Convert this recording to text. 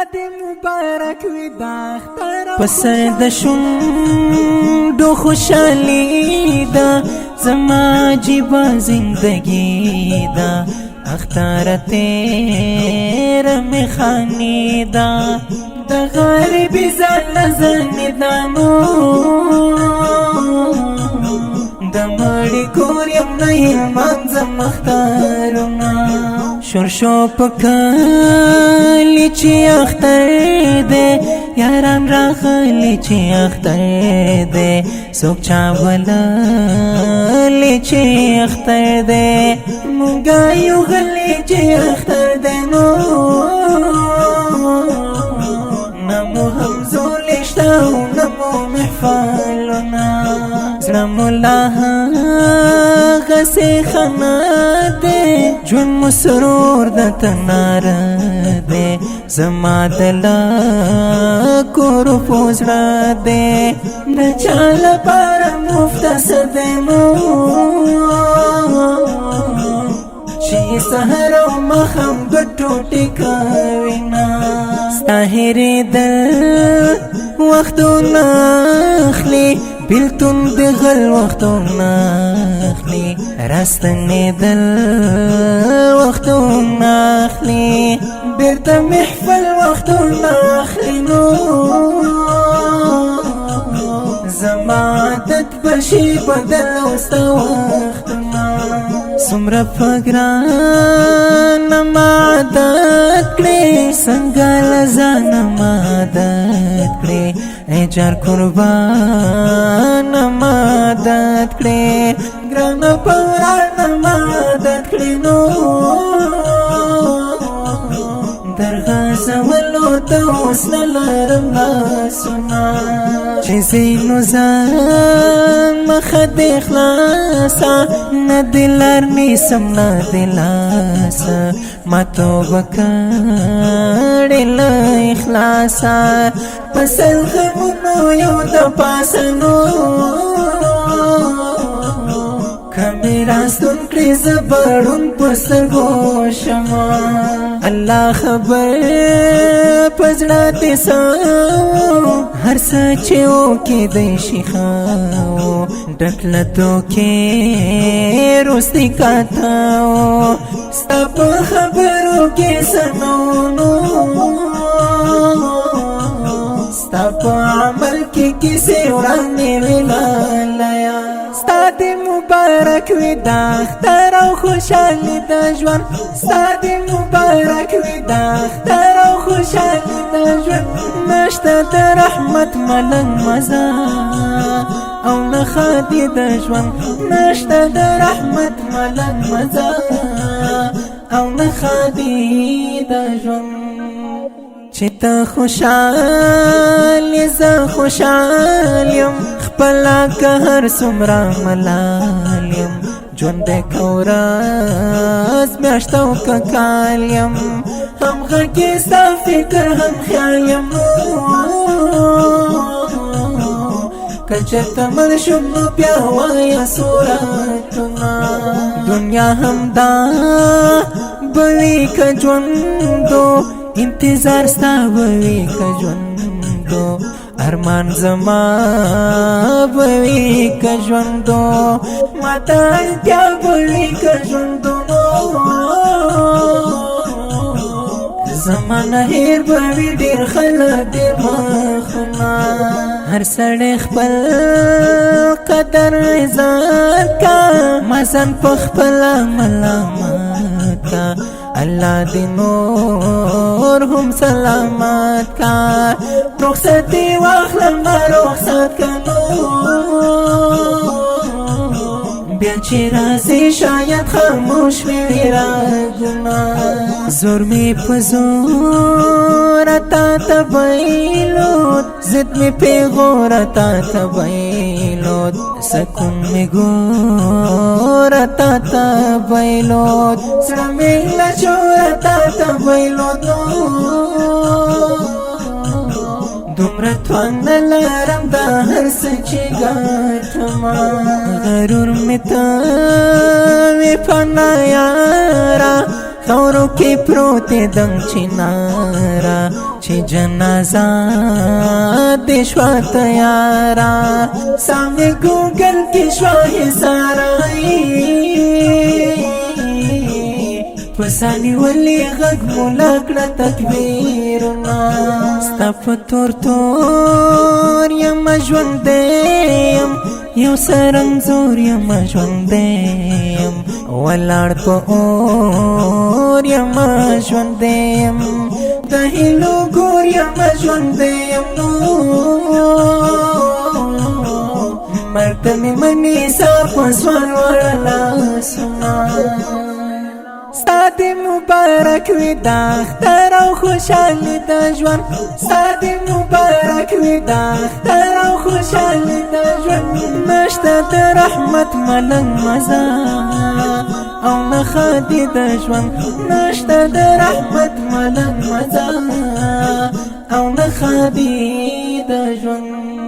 ستادی مبارک وی دا اختر پسر د شوندو خوشحالی دا زما عجیبه زندگی دا اختر تیر می خانی دا د غریبی ځان زنی دانو د مړی کور یم نه منځم اخترونه شورشو پکلی چی اختر دے یاران راغلی چی اختر دے سوک چاولی چی اختر دے مونگا یو غلی چی اختر دے نمو همزولشتاو نمو محفالونا نمو لاها غسی خنا دے جون مسرور دا تنار دے زما دلا کورو پوزڑا دے نچال پارا مفتس دے مو چی سهر و مخم گٹو ٹکاوینا ستاہری دل وقتو ناخلی بیلتون دغل وقتو ناخلی راستنی دل وقتو ناخلی بیرتا محفل وقتو ناخلی نو زمادت بشی بدل وستا وقتنا سمرا پگران مادت کلی سنگال زان مادت کلی ای جار قربان مادت کلی گران پگران مادت کلی نو درغاز ولو توسن لرم لاسونا چیزی نوزان مخد اخلاصا ندلار نیسم ندلاسا ما توبه کړې له اخلاصا پسل غمونو یو د پاسنو کمی راستون کړي زبړون پسترګو شمه الله خبر پزړه دې سو هر څه چې وکې د شيخاو ډکلتو کې روستي کاتاو ستا په خبرو کې سنونو ستا په عمل کې کیسې وړاندې ولایا ستا دې مبارک وي دا اختر او خوشحالي د ژوند ستا دې مبارک وي دا اختر او خوشحالي د ژوند نشته د رحمت ملنګ مزه او نه خادي د ژوند نشته د رحمت ملنګ مزه او نه خادي د ژوند چې ته خوشحال زه خوشحال یم خپله که هر څومره ملال یم ژوند دی که ورځ میاشت او که کال یم هم غږ ستا فکر هم خیال یم که چېرته مړ شم نو بیا وایه صورتونه دنیا همدا به وي که ژوندو انتظار ستا بوي که ژوندو ارمان زما بوي که ژوندو ماته اړتیا بوي که ژوندو زما نه هېر بوي ډېر خلک ډېر مخونه هر سړی خپل قدر عزت کا مزن په خپله ملامت کا الله دې نور هم سلامت کا رخصتي واخلم رخصت کنو بیا چې راځي شاید خاموش وي رازونه زور مې په زور تا ته بایلود ضد مې پیغور تا ته بایلود سکون مې ګور تا ته بایلود زړه مې له شوره تا ته بایلود دومره توان نه لرم دا هر څه چې ګټمه غرور مې ته وې پناه یاره خاورو کې پروت دنګ چناره چې جنازه دې شوه تیاره سامې ګوګل کې شوه هزاره په ثاني ولې غږ مولا کړه تکبیرونه ستا په تور تور یم ژوندی یم یو سرنځور یم ژوندی یم ولاړ په اور یم ژوندی یم د هیلو ګور یم ژوندی یم مرګ ته مې منې سا په سوال واړه لاسونه ستا دې مبارک وي د اختر او خوشحالي د ژوند ستا دې مبارک وي د اختر او خوشحالي د ژوند نشته د رحمت ملنګ مزه او نه خادي د ژوند نشته د رحمت ملنګ مزه او نه خادي د ژوند